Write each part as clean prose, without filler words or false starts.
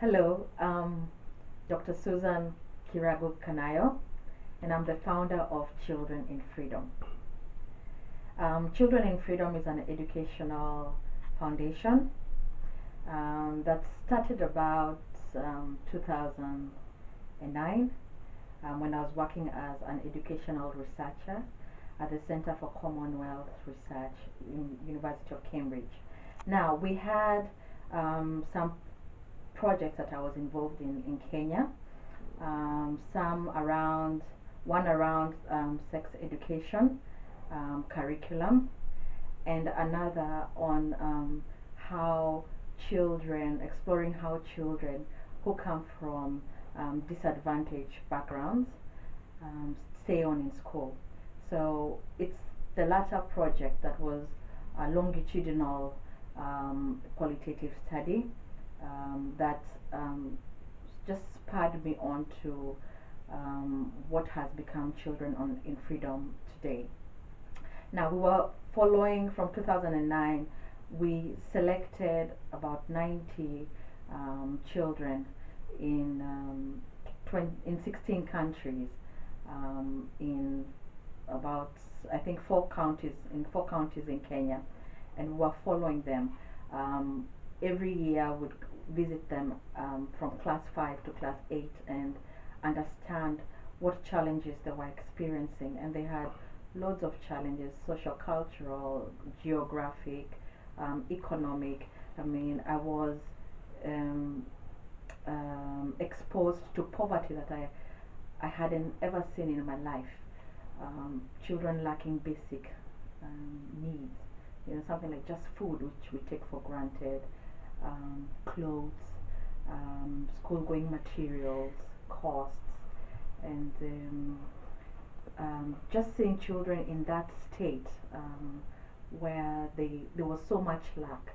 Hello, Dr. Susan Kiragu Kanayo, and I'm the founder of Children in Freedom. Children in Freedom is an educational foundation that started about 2009 when I was working as an educational researcher at the Center for Commonwealth Research in University of Cambridge. Now, we had some projects that I was involved in Kenya, some around, one around sex education curriculum, and another on how exploring how children who come from disadvantaged backgrounds stay on in school. So it's the latter project that was a longitudinal qualitative study that just spurred me on to what has become Children in Freedom today. Now, we were following from 2009, we selected about 90 children in, 16 countries in about, I think, four counties in Kenya, and we were following them. Every year would visit them from class 5 to class 8 and understand what challenges they were experiencing. And they had loads of challenges: social, cultural, geographic, economic. I mean, I was um, exposed to poverty that I hadn't ever seen in my life. Children lacking basic needs, something like just food, which we take for granted, clothes, school going materials, costs, and just seeing children in that state where there was so much lack.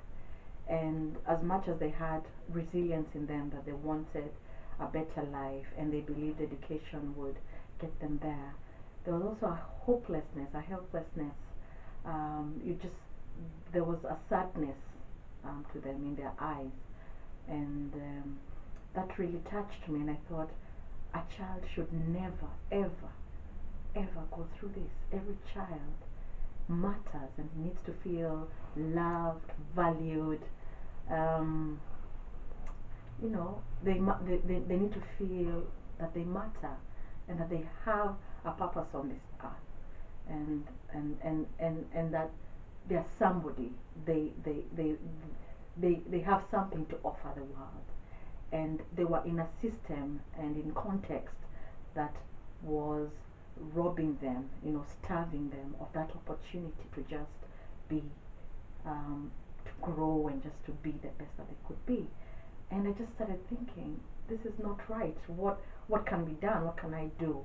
And as much as they had resilience in them, that they wanted a better life and they believed education would get them there, there was also a hopelessness, a helplessness. You just There was a sadness to them in their eyes, and that really touched me. And I thought, a child should never, ever, ever go through this. Every child matters and needs to feel loved, valued. Um, they need to feel that they matter and that they have a purpose on this earth, and and that they're somebody. They have something to offer the world, and they were in a system and in context that was robbing them, starving them of that opportunity to just be, to grow and just to be the best that they could be. And I just started thinking, this is not right. What can be done? What can I do?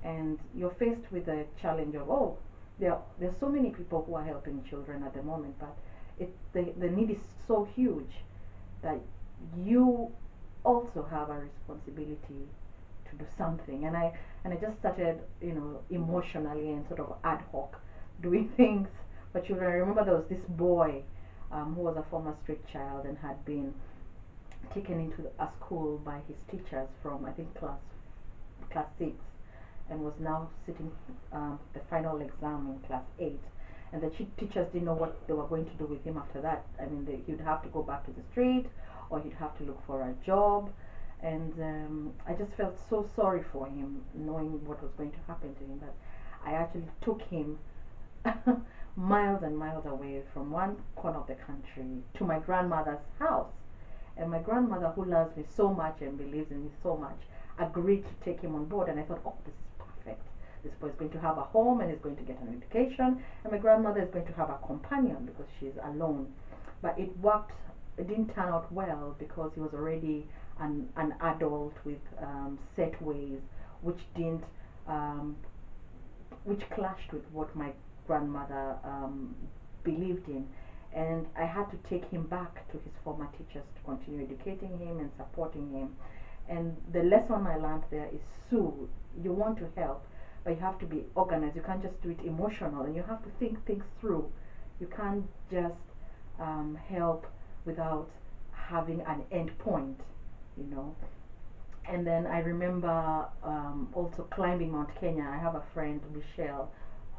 And you're faced with the challenge of, oh, there's so many people who are helping children at the moment, but the need is so huge that you also have a responsibility to do something. And I just started, emotionally and sort of ad hoc doing things for children. I remember there was this boy who was a former street child and had been taken into a school by his teachers from, I think, class 6, and was now sitting the final exam in class 8. And the teachers didn't know what they were going to do with him after that. I mean, he'd have to go back to the street, or he'd have to look for a job. And I just felt so sorry for him, knowing what was going to happen to him, that I actually took him miles and miles away from one corner of the country to my grandmother's house. And my grandmother, who loves me so much and believes in me so much, agreed to take him on board. And I thought, oh, this is perfect. This boy is going to have a home and is going to get an education. And my grandmother is going to have a companion because she's alone. But it worked. It didn't turn out well because he was already an adult with set ways, which didn't, which clashed with what my grandmother believed in. And I had to take him back to his former teachers to continue educating him and supporting him. And the lesson I learned there is, Sue, you want to help, but you have to be organized. You can't just do it emotional, and you have to think things through. You can't just help without having an end point. you know. And then I remember also climbing Mount Kenya. I have a friend, Michelle,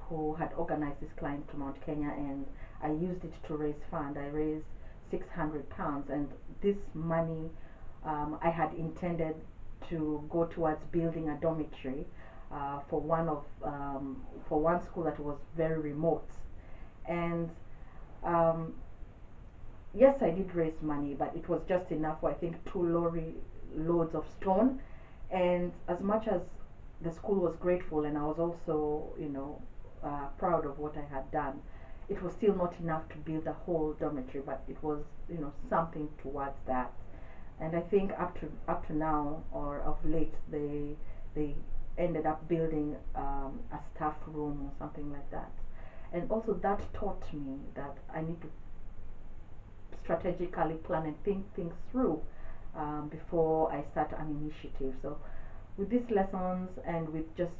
who had organized this climb to Mount Kenya, and I used it to raise fund. I raised £600, and this money I had intended to go towards building a dormitory for for one school that was very remote. And um, yes, I did raise money, but it was just enough for I think 2 lorry loads of stone. And as much as the school was grateful, and I was also, proud of what I had done, it was still not enough to build a whole dormitory, but it was, something towards that. And I think up to now or of late, they ended up building a staff room or something like that. And also that taught me that I need to strategically plan and think things through before I start an initiative. So with these lessons and with just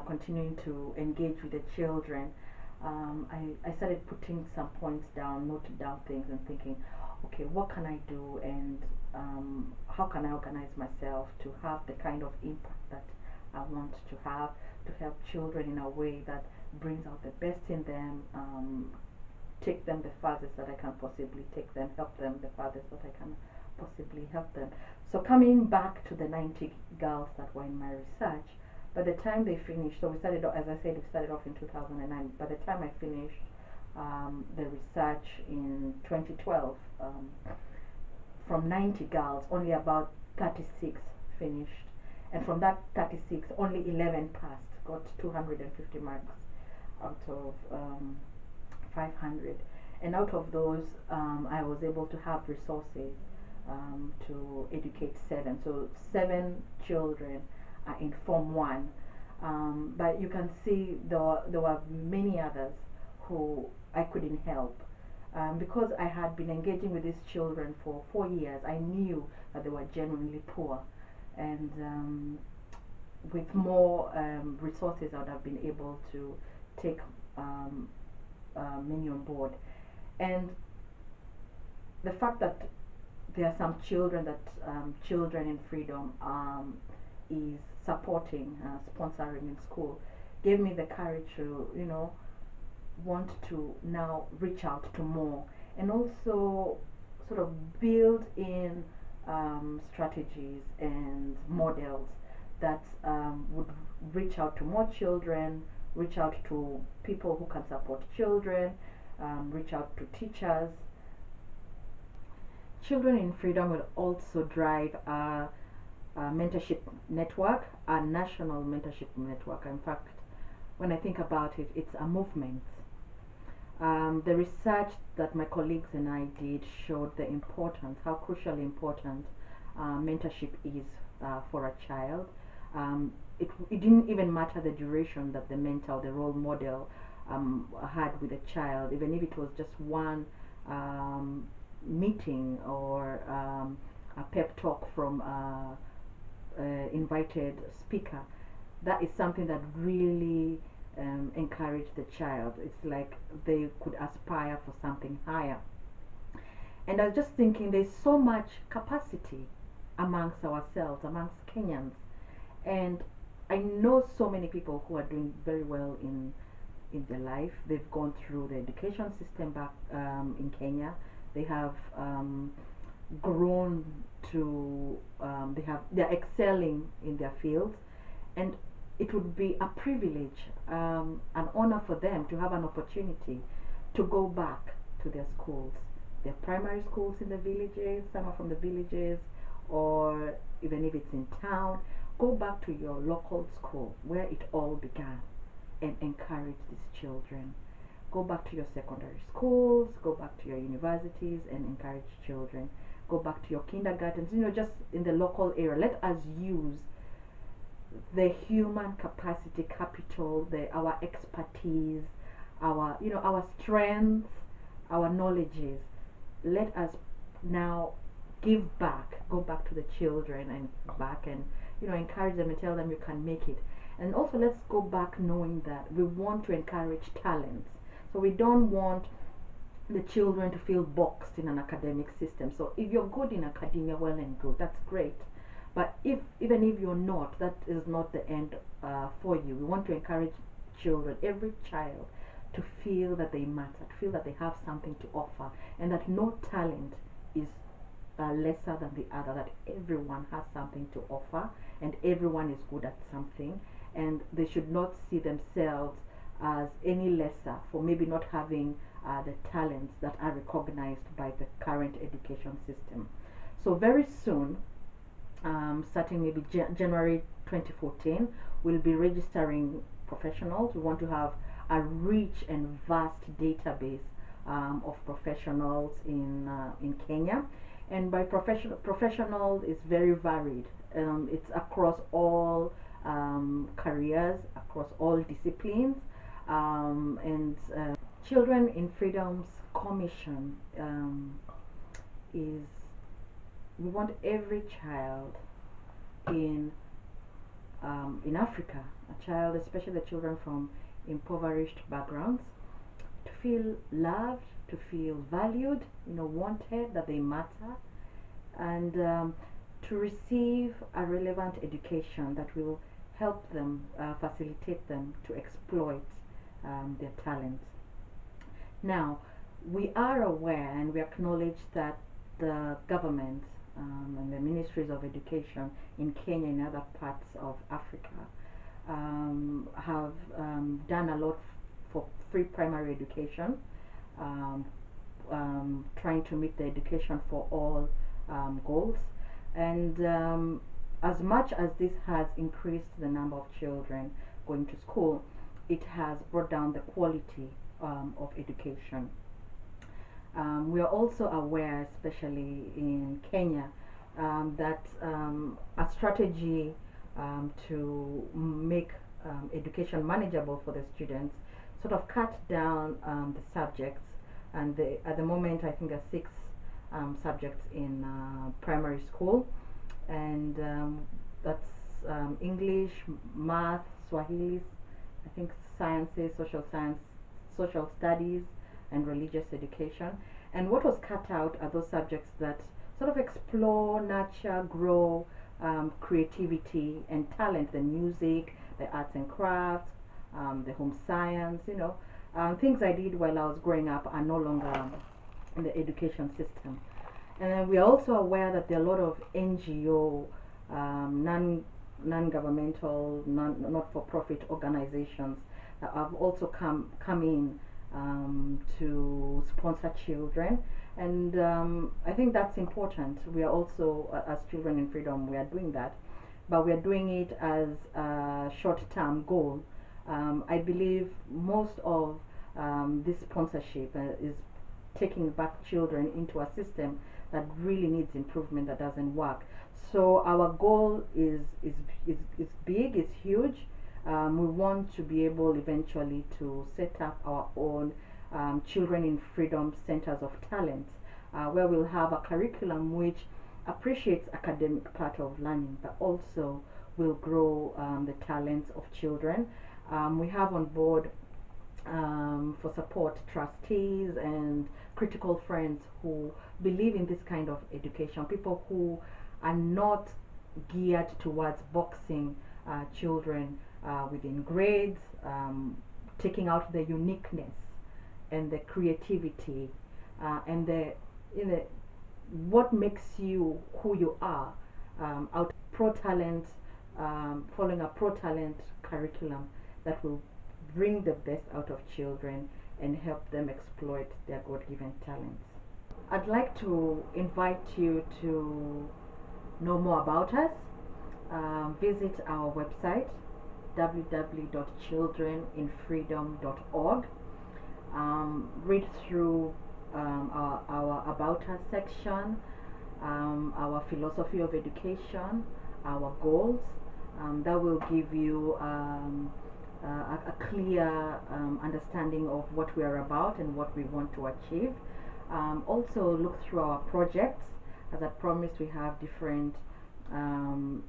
continuing to engage with the children, I started putting some points down, noted down things, and thinking, okay, what can I do, and how can I organize myself to have the kind of impact that I want to have, to help children in a way that brings out the best in them, take them the farthest that I can possibly take them, help them the farthest that I can possibly help them. So coming back to the 90 girls that were in my research, by the time they finished, so we started, as I said, we started off in 2009. By the time I finished the research in 2012, from 90 girls, only about 36 finished. And from that 36, only 11 passed, got 250 marks out of 500. And out of those, I was able to have resources to educate 7. So 7 children are in Form 1. But you can see there were many others who I couldn't help. Because I had been engaging with these children for 4 years, I knew that they were genuinely poor. And with more resources, I would have been able to take many on board. And the fact that there are some children that Children in Freedom is supporting, sponsoring in school, gave me the courage to, want to now reach out to more, and also sort of build in strategies and models that would reach out to more children, reach out to people who can support children, reach out to teachers. Children in Freedom will also drive a mentorship network, a national mentorship network. In fact, when I think about it, it's a movement. The research that my colleagues and I did showed the importance, how crucially important mentorship is for a child. It didn't even matter the duration that the mentor, the role model, had with a child, even if it was just one meeting or a pep talk from invited speaker. That is something that really encourage the child. It's like they could aspire for something higher. And I was just thinking, there's so much capacity amongst ourselves, amongst Kenyans. And I know so many people who are doing very well in their life. They've gone through the education system back in Kenya. They have grown to, they're excelling in their fields. And it would be a privilege, an honor for them to have an opportunity to go back to their schools, their primary schools in the villages. Some are from the villages, or even if it's in town, go back to your local school where it all began and encourage these children. Go back to your secondary schools, go back to your universities and encourage children. Go back to your kindergartens, just in the local area. Let us use the human capacity capital, our expertise, our strengths, our knowledges. Let us now give back, go back to the children and back, and encourage them and tell them you can make it. And also let's go back knowing that we want to encourage talents. So we don't want the children to feel boxed in an academic system. So if you're good in academia, well and good, that's great. But if even if you're not, that is not the end for you. We want to encourage children, every child, to feel that they matter, to feel that they have something to offer, and that no talent is lesser than the other, that everyone has something to offer and everyone is good at something, and they should not see themselves as any lesser for maybe not having the talents that are recognized by the current education system. So very soon, starting maybe January 2014, we'll be registering professionals. We want to have a rich and vast database of professionals in Kenya, and by professional is very varied. It's across all careers, across all disciplines, and Children in Freedom's commission is we want every child in in Africa, a child, especially the children from impoverished backgrounds, to feel loved, to feel valued, wanted, that they matter, and to receive a relevant education that will help them, facilitate them to exploit their talents. Now, we are aware and we acknowledge that the government and the ministries of education in Kenya and other parts of Africa have done a lot for free primary education, um, trying to meet the education for all goals. And as much as this has increased the number of children going to school, it has brought down the quality of education. We are also aware, especially in Kenya, that a strategy to make education manageable for the students sort of cut down the subjects. And at the moment, I think there are six subjects in primary school, and that's English, math, Swahili, I think sciences, social studies, and religious education. And what was cut out are those subjects that sort of explore, nurture, grow creativity and talent, the music, the arts and crafts, the home science, things I did while I was growing up are no longer in the education system. And then we are also aware that there are a lot of NGO, non-governmental, not-for-profit organizations that have also come in to sponsor children, and I think that's important. We are also, as Children in Freedom, we are doing that, but we are doing it as a short-term goal. I believe most of this sponsorship is taking back children into a system that really needs improvement, that doesn't work. So our goal is big, it's huge. We want to be able eventually to set up our own Children in Freedom Centers of Talent, where we'll have a curriculum which appreciates academic part of learning, but also will grow the talents of children. We have on board for support trustees and critical friends who believe in this kind of education, people who are not geared towards boxing children within grades, taking out the uniqueness and the creativity and the what makes you who you are, out pro talent, following a pro talent curriculum that will bring the best out of children and help them exploit their God-given talents. I'd like to invite you to know more about us. Visit our website www.childreninfreedom.org. Read through our About Us section, our philosophy of education, our goals. That will give you a clear understanding of what we are about and what we want to achieve. Also look through our projects. As I promised, we have different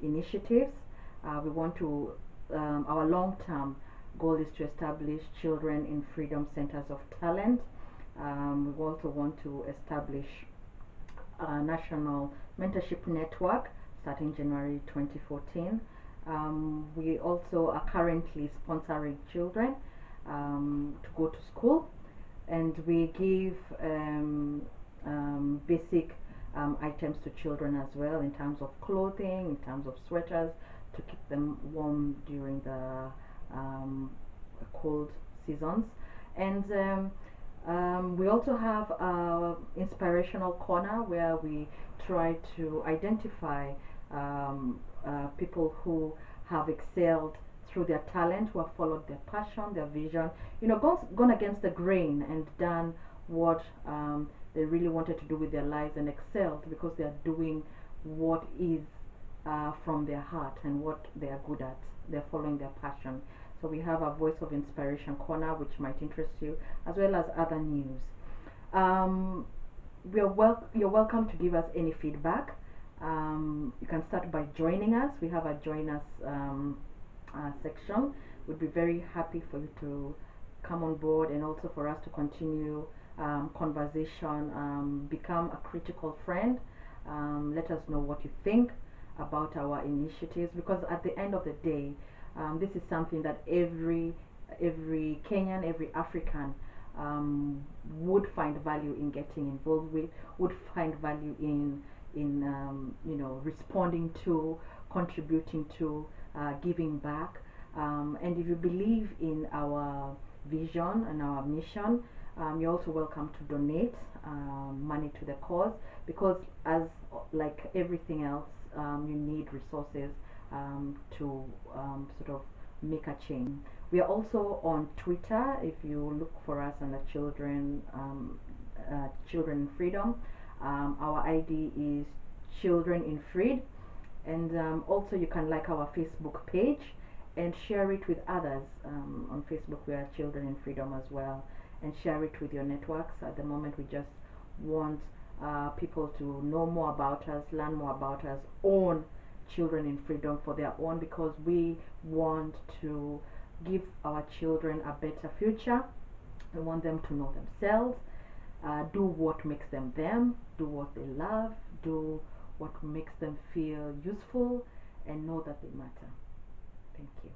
initiatives. We want to, our long-term goal is to establish Children in Freedom Centers of Talent. We also want to establish a national mentorship network starting January 2014. We also are currently sponsoring children to go to school, and we give basic items to children as well, in terms of clothing, in terms of sweaters, to keep them warm during the cold seasons. And we also have a inspirational corner where we try to identify people who have excelled through their talent, who have followed their passion, their vision, gone against the grain and done what they really wanted to do with their lives, and excelled because they are doing what is from their heart and what they are good at. They're following their passion. So we have a Voice of Inspiration corner, which might interest you, as well as other news. Um, you're welcome to give us any feedback. You can start by joining us. We have a join us section. We'd be very happy for you to come on board, and also for us to continue conversation. Become a critical friend. Let us know what you think about our initiatives, because at the end of the day, this is something that every Kenyan, every African would find value in getting involved with, would find value in responding to, contributing to, giving back. And if you believe in our vision and our mission, you're also welcome to donate money to the cause, because as like everything else, you need resources to sort of make a change. We are also on Twitter. If you look for us under Children in Freedom, our ID is Children in Freed, and also you can like our Facebook page and share it with others. On Facebook, we are Children in Freedom as well, and share it with your networks. At the moment, we just want people to know more about us, learn more about us, own Children in Freedom for their own, because we want to give our children a better future. We want them to know themselves, do what makes them them, do what they love, do what makes them feel useful, and know that they matter. Thank you.